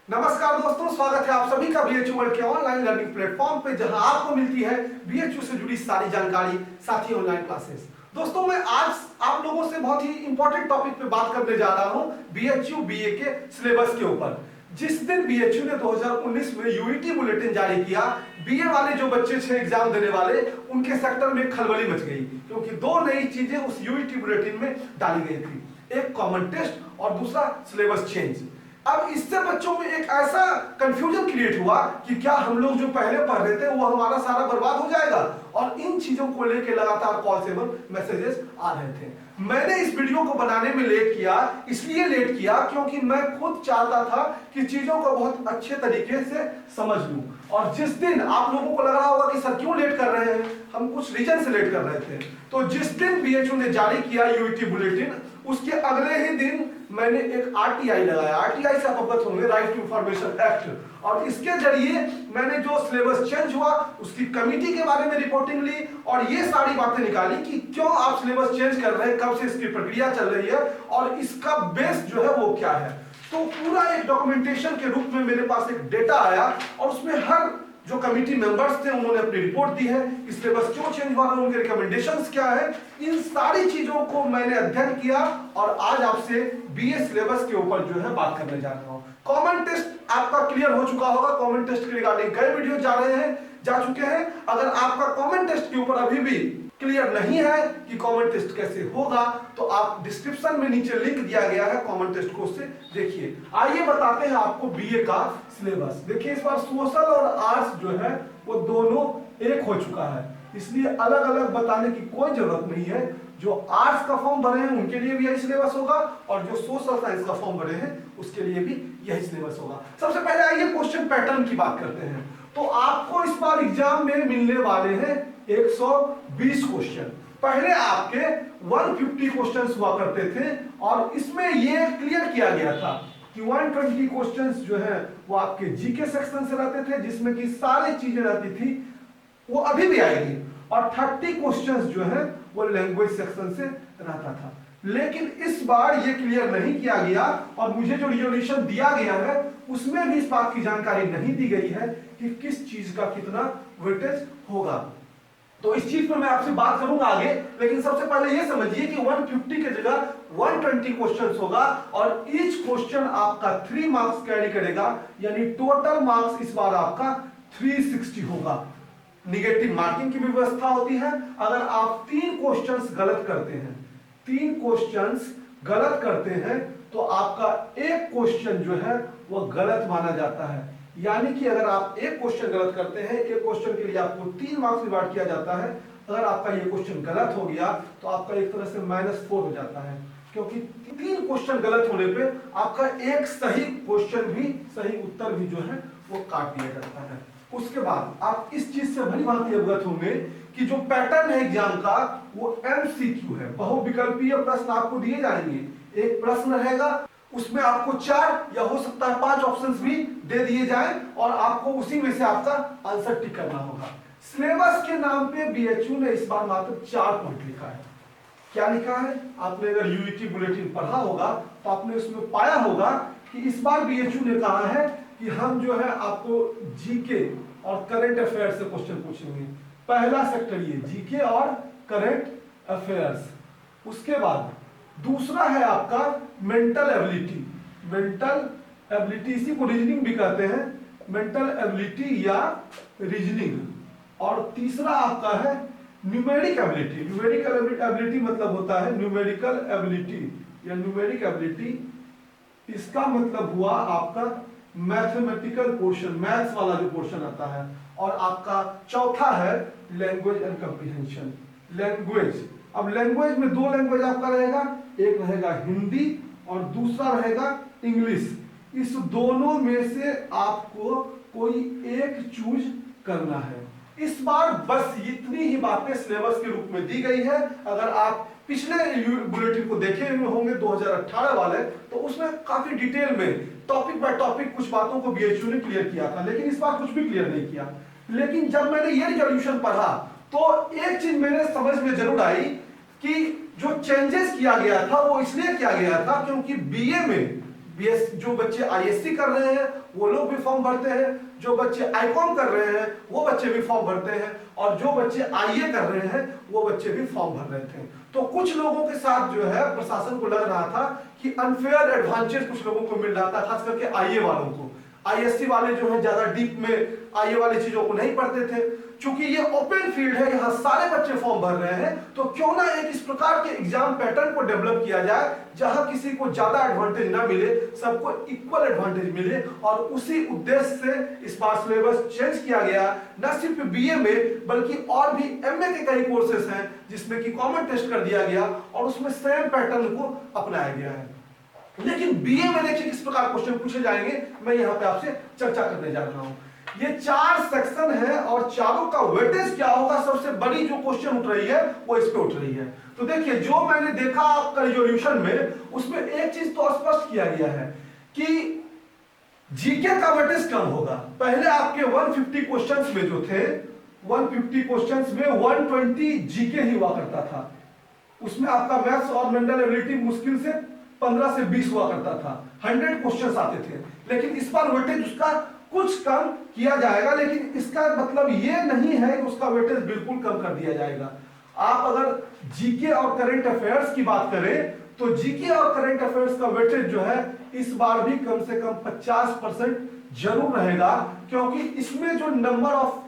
नमस्कार दोस्तों, स्वागत है आप सभी का बीएचयू वर्ल्ड के ऑनलाइन लर्निंग प्लेटफॉर्म पे, जहां आपको मिलती है बीएचयू से जुड़ी सारी जानकारी, साथ ही ऑनलाइन क्लासेस। दोस्तों, मैं आज आप लोगों से बहुत ही इंपॉर्टेंट टॉपिक पे बात करने जा रहा हूं, बीएचयू बीए के सिलेबस के ऊपर। जिस दिन बीएचयू ने 2019 में यूईटी बुलेटिन जारी किया, बीए वाले जो बच्चे थे एग्जाम देने वाले, उनके सेक्टर में खलबली मच गई, क्योंकि दो नई चीजें उस यूईटी बुलेटिन में डाली गई थी, एक कॉमन टेस्ट और दूसरा सिलेबस चेंज। अब इससे बच्चों में एक ऐसा कंफ्यूजन क्रिएट हुआ कि क्या हम लोग जो पहले पढ़ रहे थे वो हमारा सारा बर्बाद हो जाएगा, और इन चीजों को लेकर लगातार कॉल्स एवं मैसेजेस आ रहे थे। मैंने इस वीडियो को बनाने में लेट किया, इसलिए लेट किया क्योंकि मैं खुद चाहता था कि चीजों को बहुत अच्छे तरीके से समझ लूं। और जिस दिन आप लोगों को लग रहा होगा कि सर क्यों लेट कर रहे हैं, हम कुछ रीजन से लेट कर रहे थे, तो जिस दिन बीएचयू ने जारी किया यूईटी बुलेटिन, उसके अगले ही दिन मैंने एक आरटीआई लगाया। आरटीआई से आप अवगत होंगे, राइट टू इंफॉर्मेशन एक्ट, और इसके जरिए मैंने जो सिलेबस चेंज हुआ उसकी कमिटी के बारे में रिपोर्टिंग ली और ये सारी बातें निकाली कि क्यों आप सिलेबस चेंज कर रहे हैं, कब से इसकी प्रक्रिया चल रही है और इसका बेस जो है वो क्या है। तो पूरा एक डॉक्यूमेंटेशन के रूप में मेरे पास एक डेटा आया और उसमें हर जो कमिटी मेंबर्स थे उन्होंने अपनी रिपोर्ट दी है, सिलेबस क्यों चेंज हुआ है, उनके रिकमेंडेशंस क्या है, इन सारी चीजों को मैंने अध्ययन किया और आज आपसे बीए सिलेबस के ऊपर जो है बात करने जा रहा हूं। कॉमन टेस्ट आपका क्लियर हो चुका होगा, कॉमन टेस्ट के रिगार्डिंग कई वीडियो जा चुके हैं। अगर आपका कॉमन टेस्ट के ऊपर अभी भी क्लियर नहीं है कि कॉमन टेस्ट कैसे होगा, तो आप डिस्क्रिप्शन में नीचे लिंक दिया गया है, कॉमन टेस्ट को उससे देखिए। आइए बताते हैं आपको बीए का सिलेबस। देखिए, इस बार सोशल और आर्ट्स जो है वो दोनों एक हो चुका है, इसलिए अलग अलग बताने की कोई जरूरत नहीं है। जो आर्ट्स का फॉर्म भरे हैं उनके लिए भी यही सिलेबस होगा और जो सोशल साइंस का फॉर्म भरे हैं उसके लिए भी यही सिलेबस होगा। सबसे पहले आइए क्वेश्चन पैटर्न की बात करते हैं। तो आपको इस बार एग्जाम में मिलने वाले हैं 120 क्वेश्चन। पहले आपके 150 क्वेश्चंस हुआ करते थे और इसमें यह क्लियर किया गया था कि 120 क्वेश्चंस जो है वो आपके जीके सेक्शन से रहते थे, जिसमें कि सारी चीजें रहती थी, वो अभी भी आएगी, और 30 क्वेश्चंस जो है वो लैंग्वेज सेक्शन से रहता था। लेकिन इस बार ये क्लियर नहीं किया गया और मुझे जो रिजोल्यूशन दिया गया है उसमें भी इस बात की जानकारी नहीं दी गई है कि किस चीज का कितना वेटेज होगा। तो इस चीज पर मैं आपसे बात करूंगा आगे, लेकिन सबसे पहले ये समझिए कि 150 के जगह 120 क्वेश्चंस होगा और ईच क्वेश्चन आपका 3 मार्क्स कैरी करेगा, यानी टोटल मार्क्स इस बार आपका 360 होगा। निगेटिव मार्किंग की भी व्यवस्था होती है। अगर आप 3 क्वेश्चंस गलत करते हैं, 3 क्वेश्चंस गलत करते हैं, तो आपका एक क्वेश्चन जो है वो गलत माना जाता है। यानी कि अगर आप एक क्वेश्चन गलत करते हैं, एक क्वेश्चन के लिए आपको 3 मार्क्स रिवार्ड किया जाता है। अगर आपका ये क्वेश्चन गलत हो गया तो आपका एक तरह से -4 हो जाता है, क्योंकि 3 क्वेश्चन गलत होने पे आपका एक सही क्वेश्चन भी, सही उत्तर भी जो है वो काट दिया जाता है। उसके बाद आप इस चीज से भली भांति अवगत होंगे कि जो पैटर्न है एग्जाम का वो एमसीक्यू है, बहुविकल्पीय प्रश्न आपको दिए जाएंगे। एक प्रश्न रहेगा, उसमें आपको 4 या हो सकता है 5 ऑप्शंस भी दे दिए जाएं और आपको उसी में से आपका आंसर टिक करना होगा। सिलेबस के नाम पे बीएचयू ने इस बार मात्र 4 पॉइंट लिखा है। क्या लिखा है? आपने अगर यूईटी बुलेटिन पढ़ा होगा तो आपने उसमें पाया होगा कि इस बार बीएचयू ने कहा है कि हम जो है आपको जीके और करंट अफेयर से क्वेश्चन पूछेंगे। पहला सेक्टर ये जीके और करंट अफेयर्स। उसके बाद दूसरा है आपका मेंटल एबिलिटी। मेंटल एबिलिटी, इसी को रीजनिंग भी कहते हैं, मेंटल एबिलिटी या रीजनिंग। और तीसरा आपका है न्यूमेरिक एबिलिटी। न्यूमेरिकल एबिलिटी मतलब होता है न्यूमेरिकल एबिलिटी या न्यूमेरिक एबिलिटी, इसका मतलब हुआ आपका मैथमेटिकल पोर्शन, मैथ्स वाला जो पोर्शन आता है। और आपका चौथा है लैंग्वेज एंड कंप्रीहेंशन। लैंग्वेज, अब लैंग्वेज में 2 लैंग्वेज आपका रहेगा, एक रहेगा हिंदी और दूसरा रहेगा इंग्लिश। इस दोनों में से आपको कोई एक चूज करना है। इस बार बस इतनी ही बातें सिलेबस के रूप में दी गई है। अगर आप पिछले बुलेटिन को देखे हुए होंगे 2018 वाले, तो उसमें काफी डिटेल में टॉपिक बाय टॉपिक कुछ बातों को बीएचयू ने क्लियर किया था, लेकिन इस बार कुछ भी क्लियर नहीं किया। लेकिन जब मैंने ये रिजोल्यूशन पढ़ा तो एक चीज मेरे समझ में जरूर आई कि जो चेंजेस किया गया था वो इसलिए किया गया था क्योंकि बीए में बीएस जो बच्चे आईएससी कर रहे हैं वो लोग भी फॉर्म भरते हैं, जो बच्चे आईकॉम कर रहे हैं वो बच्चे भी फॉर्म भरते हैं, और जो बच्चे आईए कर रहे हैं वो बच्चे भी फॉर्म भर रहे थे। तो कुछ लोगों के साथ जो है प्रशासन को लग रहा था कि अनफेयर एडवांटेज कुछ लोगों को मिल रहा था, खास करके आईए वालों को। आईएससी वाले जो है ज्यादा डीप में आईए वाली चीजों को नहीं पढ़ते थे। चूंकि ये ओपन फील्ड है, यहाँ सारे बच्चे फॉर्म भर रहे हैं, तो क्यों ना एक इस प्रकार के एग्जाम पैटर्न को डेवलप किया जाए जहां किसी को ज्यादा एडवांटेज ना मिले, सबको इक्वल एडवांटेज मिले। और उसी उद्देश्य से इस बार सिलेबस चेंज किया गया, न सिर्फ बीए में बल्कि और भी एमए के कई कोर्सेस हैं जिसमें कि कॉमन टेस्ट कर दिया गया और उसमें सेम पैटर्न को अपनाया गया है। लेकिन बीए में देखिए किस प्रकार क्वेश्चन पूछे जाएंगे, मैं यहाँ पे आपसे चर्चा करने जा रहा हूँ। ये 4 सेक्शन है और चारों का वेटेज क्या होगा, सबसे बड़ी जो क्वेश्चन उठ रही है वो इस पे उठ रही है। तो देखिए जो मैंने देखा आपका रिजोल्यूशन में, उसमें एक चीज तो स्पष्ट किया गया है कि जीके का वेटेज कम होगा। पहले आपके 150 क्वेश्चंस में जो थे, 150 क्वेश्चंस में 120 जीके ही हुआ करता था। उसमें आपका मैथ्स और मेंटल एबिलिटी मुश्किल से 15 से 20 हुआ करता था, 100 क्वेश्चंस आते थे। लेकिन इस बार वेटेज उसका कुछ कम किया जाएगा, लेकिन इसका मतलब ये नहीं है कि उसका वेटेज बिल्कुल कम कर दिया जाएगा। आप अगर जीके और करंट अफेयर्स की बात करें तो जीके और करंट अफेयर्स का वेटेज जो है इस बार भी कम से कम 50% जरूर रहेगा, क्योंकि इसमें जो नंबर ऑफ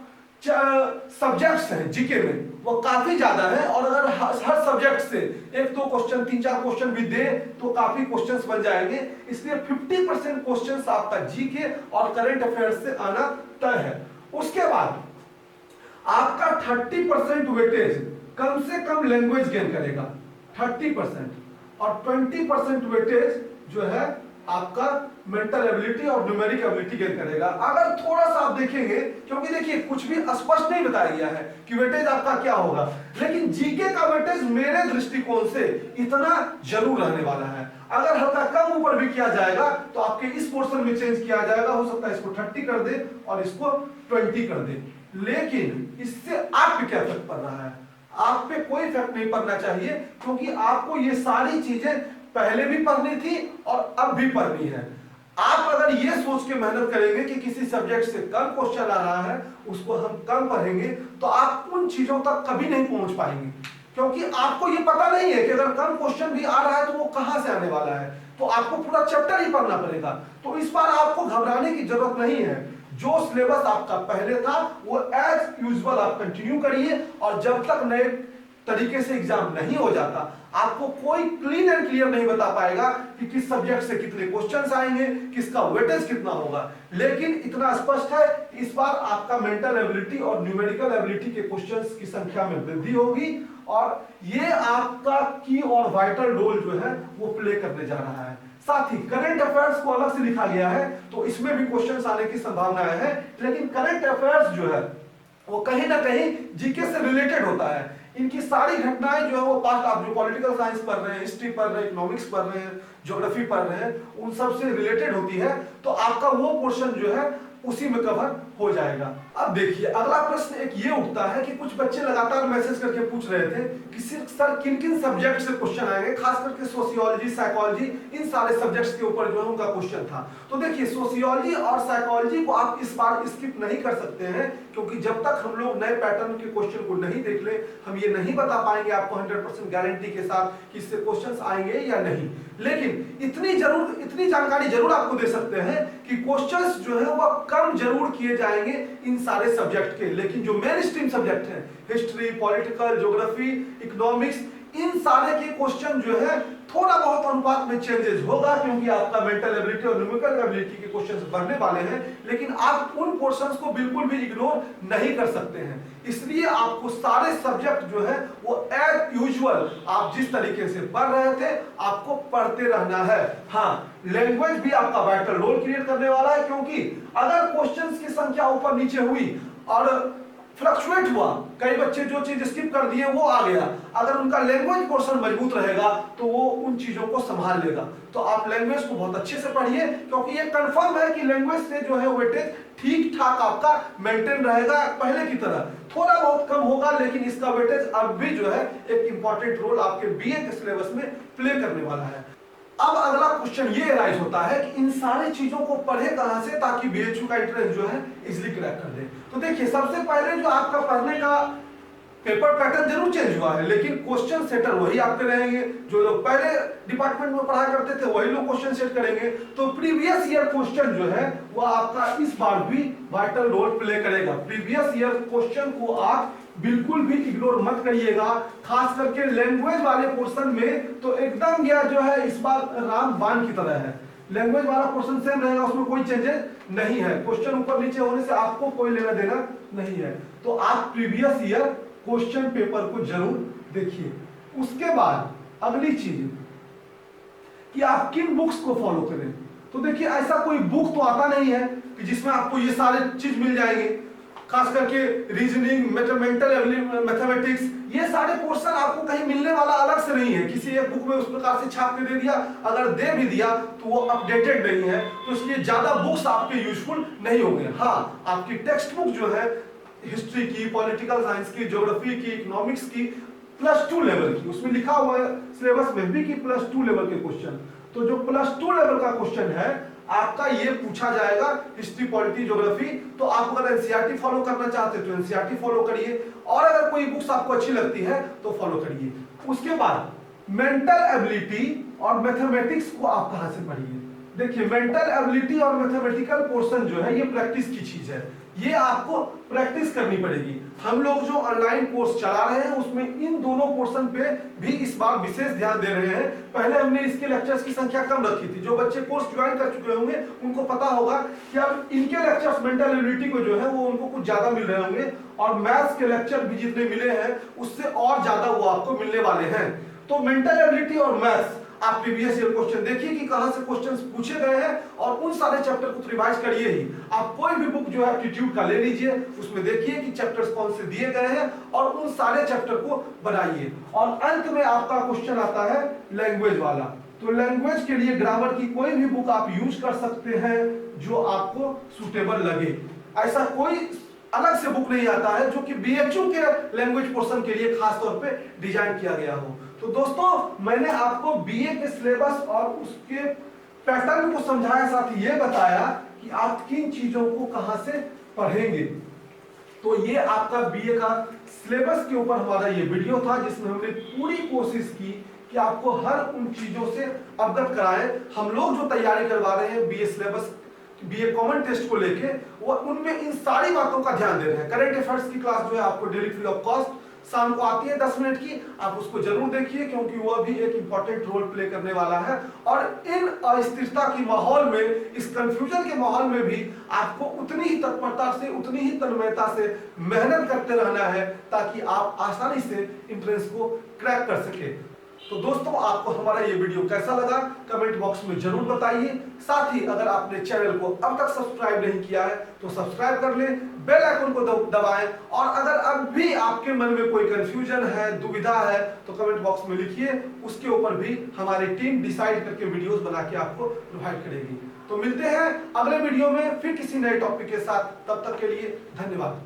सब्जेक्ट्स हैं जीके में वो काफी ज्यादा है। और अगर हर सब्जेक्ट से 1-2 क्वेश्चन, 3-4 क्वेश्चन भी दे तो काफी क्वेश्चंस बन जाएंगे। इसलिए 50% क्वेश्चंस आपका जीके और करंट अफेयर्स से आना तय है। उसके बाद आपका 30% वेटेज कम से कम लैंग्वेज गेन करेगा, 30%, और 20% वेटेज जो है आपका मेंटल एबिलिटी और न्यूमेरिक एबिलिटी गेन करेगा। अगर थोड़ा सा आप देखेंगे, क्योंकि देखिए कुछ भी स्पष्ट नहीं बताया गया है कि वेटेज आपका क्या होगा, लेकिन जीके का वेटेज मेरे दृष्टिकोण से इतना जरूर रहने वाला है। अगर हल्का कम ऊपर भी किया जाएगा तो आपके इस पोर्शन में चेंज किया जाएगा, हो सकता है इसको 30 कर दे और इसको 20 कर दे। लेकिन इससे आप पे क्या इफेक्ट पड़ रहा है? आप पे कोई इफेक्ट नहीं पड़ना चाहिए, क्योंकि आपको ये सारी चीजें पहले भी पढ़नी थी और अब भी पढ़नी है। आप अगर ये सोच के मेहनत करेंगे कि किसी सब्जेक्ट से कम क्वेश्चन आ रहा है, उसको हम कम पढ़ेंगे, तो आप उन चीजों तक कभी नहीं पहुंच पाएंगे, क्योंकि आपको ये पता नहीं है कि अगर कम क्वेश्चन भी आ रहा है तो वो कहां से आने वाला है। तो आपको पूरा चैप्टर ही पढ़ना पड़ेगा। तो इस बार आपको घबराने की जरूरत नहीं है। जो सिलेबस आपका पहले था वो एज यूजुअल आप कंटिन्यू करिए, और जब तक नए तरीके से एग्जाम नहीं हो जाता, आपको कोई क्लीन एंड क्लियर नहीं बता पाएगा कि किस सब्जेक्ट से कितने क्वेश्चंस आएंगे, किसका वेटेज कितना होगा। लेकिन इतना स्पष्ट है कि इस बार आपका मेंटल एबिलिटी और न्यूमेरिकल एबिलिटी के क्वेश्चंस की संख्या में वृद्धि होगी, और ये आपका की और वाइटल रोल जो है वो प्ले करने जा रहा है। साथ ही करंट अफेयर्स को अलग से लिखा गया है, तो इसमें भी क्वेश्चंस आने की संभावनाएं है। लेकिन करंट अफेयर्स जो है वो कहीं ना कहीं जीके से रिलेटेड होता है। इनकी सारी घटनाएं जो है वो पास्ट, आप जो पॉलिटिकल साइंस पढ़ रहे हैं, हिस्ट्री पढ़ रहे हैं, इकोनॉमिक्स पढ़ रहे हैं, ज्योग्राफी पढ़ रहे हैं, उन सब से रिलेटेड होती है। तो आपका वो पोर्शन जो है उसी में कवर हो जाएगा। अब देखिए अगला प्रश्न एक ये उठता है कि कुछ बच्चे लगातार मैसेज करके पूछ रहे थे कि सर किन किन सब्जेक्ट से क्वेश्चन आएंगे, खास करके सोशियोलॉजी, साइकोलॉजी, इन सारे सब्जेक्ट्स के ऊपर जो है उनका क्वेश्चन था। तो देखिए सोशियोलॉजी और साइकोलॉजी को आप इस बार स्किप नहीं कर सकते हैं, क्योंकि जब तक हम लोग नए पैटर्न के क्वेश्चन को नहीं देख ले, हम ये नहीं बता पाएंगे आपको 100% गारंटी के साथ कि इससे क्वेश्चन आएंगे या नहीं। लेकिन इतनी जानकारी जरूर आपको दे सकते हैं कि क्वेश्चंस जो है वो कम जरूर किए जाएंगे इन सारे सब्जेक्ट के, लेकिन जो मेन स्ट्रीम सब्जेक्ट हैं, हिस्ट्री, पॉलिटिकल, ज्योग्राफी, इकोनॉमिक्स, इन सारे के क्वेश्चन जो है थोड़ा बहुत अनुपात में चेंजेस होगा, क्योंकि आपका मेंटल एबिलिटी और न्यूमेरिकल एबिलिटी के क्वेश्चंस बढ़ने वाले हैं। लेकिन आप उन पोर्शंस को बिल्कुल भी इग्नोर नहीं कर सकते हैं। इसलिए आपको सारे सब्जेक्ट जो है वो एज यूजुअल आप जिस तरीके से पढ़ रहे थे आपको पढ़ते रहना है। हाँ, लैंग्वेज भी आपका वाइटल रोल क्रिएट करने वाला है, क्योंकि अगर क्वेश्चंस की संख्या ऊपर नीचे हुई और फ्लक्चुएट हुआ, कई बच्चे जो चीज स्किप कर दिए वो आ गया, अगर उनका लैंग्वेज पोर्शन मजबूत रहेगा तो वो उन चीजों को संभाल लेगा। तो आप लैंग्वेज को बहुत अच्छे से पढ़िए, क्योंकि ये कंफर्म है कि लैंग्वेज से जो है वेटेज ठीक ठाक आपका मेंटेन रहेगा, पहले की तरह थोड़ा बहुत कम होगा, लेकिन इसका वेटेज अब भी जो है एक इंपॉर्टेंट रोल आपके बीए के सिलेबस में प्ले करने वाला है। अब अगला क्वेश्चन ये राइज होता है कि इन सारी चीजों को पढ़े कहां से ताकि बीएचयू का एंट्रेंस जो है इजिली क्रैक कर दे। तो देखिए सबसे पहले जो आपका पढ़ने का पेपर पैटर्न जरूर चेंज हुआ है, लेकिन क्वेश्चन सेटर वही आपके रहेंगे। जो लोग पहले डिपार्टमेंट में पढ़ा करते थे वही लोग क्वेश्चन सेट करेंगे। तो प्रीवियस ईयर क्वेश्चन जो है वो आपका इस बार भी वाइटल रोल प्ले करेगा। प्रीवियस ईयर क्वेश्चन को आप बिल्कुल भी इग्नोर मत करिएगा, खास करके लैंग्वेज वाले पोर्शन में तो एकदम यह जो है इस बार रामबाण की तरह है। लैंग्वेज वाला पोर्शन सेम रहेगा, उसमें कोई चेंजेस नहीं है। क्वेश्चन ऊपर नीचे होने से आपको कोई लेना देना नहीं है। तो आप प्रीवियस ईयर क्वेश्चन पेपर को जरूर देखिए। उसके बाद अगली चीज कि आप किन बुक्स को फॉलो करें। तो देखिए ऐसा कोई बुक तो आता नहीं है कि जिसमें आपको ये सारे चीज मिल जाएंगे, खास करके रीजनिंग, मैथमेटिक्स, ये सारे पोर्शन आपको कहीं मिलने वाला अलग से नहीं है। किसी एक बुक में उस प्रकार से छाप के दे दिया, अगर दे भी दिया तो वो अपडेटेड नहीं है, तो इसलिए ज्यादा बुक्स आपके यूजफुल नहीं होंगे। हाँ, आपकी टेक्स्ट बुक जो है हिस्ट्री की, पॉलिटिकल साइंस की, ज्योग्राफी की, इकोनॉमिक्स की, +2 लेवल की, उसमें लिखा हुआ है सिलेबस में भी कि +2 लेवल के क्वेश्चन। तो जो +2 लेवल का क्वेश्चन है आपका ये पूछा जाएगा हिस्ट्री, पॉलिटी, ज्योग्राफी। तो आप अगर एनसीईआरटी फॉलो करना चाहते हैं तो एनसीईआरटी फॉलो करिए, और अगर कोई बुक्स आपको अच्छी लगती है तो फॉलो करिए। उसके बाद मेंटल एबिलिटी और मैथमेटिक्स को आप कहां से पढ़िए। देखिए मेंटल एबिलिटी और मैथमेटिकल पोर्शन जो है ये प्रैक्टिस की चीज है, ये आपको प्रैक्टिस करनी पड़ेगी। हम लोग जो ऑनलाइन कोर्स चला रहे हैं उसमें इन दोनों पोर्शन पे भी इस बार विशेष ध्यान दे रहे हैं। पहले हमने इसके लेक्चर्स की संख्या कम रखी थी, जो बच्चे कोर्स ज्वाइन कर चुके होंगे उनको पता होगा कि अब इनके लेक्चर्स मेंटल एबिलिटी को जो है वो उनको कुछ ज्यादा मिल रहे होंगे, और मैथ्स के लेक्चर भी जितने मिले हैं उससे और ज्यादा वो आपको मिलने वाले हैं। तो मेंटल एबिलिटी और मैथ्स आप प्रीवियस ईयर क्वेश्चन देखिए कि कहां से क्वेश्चंस पूछे गए हैं, और उन सारे चैप्टर को रिवाइज करिए ही। आप कोई भी बुक जो है एप्टीट्यूड का ले लीजिए, उसमें देखिए कि चैप्टर्स कौन से दिए गए हैं और उन सारे चैप्टर को बनाइए। और अंत में आपका क्वेश्चन आता है लैंग्वेज वाला। तो लैंग्वेज के लिए ग्रामर की कोई भी बुक आप यूज कर सकते हैं जो आपको सुटेबल लगे। ऐसा कोई अलग से बुक नहीं आता है जो कि बीएचयू के लैंग्वेज पोर्शन के लिए खास तौर पे डिजाइन किया गया हो। तो दोस्तों मैंने आपको बीए के सिलेबस और उसके पैटर्न को समझाया, साथ ही ये बताया कि आप किन चीजों को कहां से पढ़ेंगे। तो ये आपका बीए का सिलेबस के ऊपर हमारा ये वीडियो था, जिसमें हमने पूरी कोशिश की कि आपको हर उन चीजों से अवगत कराएं। हम लोग जो तैयारी करवा रहे हैं BA syllabus, BA common test को लेके, वो उनमें इन सारी बातों का ध्यान दे रहे हैं। करंट अफेयर्स की क्लास जो है आपको डेली फ्री ऑफ कॉस्ट शाम को आती है 10 मिनट की, आप उसको जरूर देखिए क्योंकि वह भी एक इंपॉर्टेंट रोल प्ले करने वाला है। और इन अस्थिरता की माहौल में, इस कंफ्यूजन के माहौल में भी आपको उतनी ही तत्परता से, उतनी ही तन्मयता से मेहनत करते रहना है ताकि आप आसानी से एंट्रेंस को क्रैक कर सके। तो दोस्तों आपको हमारा ये वीडियो कैसा लगा कमेंट बॉक्स में जरूर बताइए। साथ ही अगर आपने चैनल को अब तक सब्सक्राइब नहीं किया है तो सब्सक्राइब कर लें, बेल आइकन को दबाएं, और अगर अब भी आपके मन में कोई कंफ्यूजन है, दुविधा है, तो कमेंट बॉक्स में लिखिए, उसके ऊपर भी हमारी टीम डिसाइड करके वीडियोस बना के आपको प्रोवाइड करेगी। तो मिलते हैं अगले वीडियो में फिर किसी नए टॉपिक के साथ, तब तक के लिए धन्यवाद।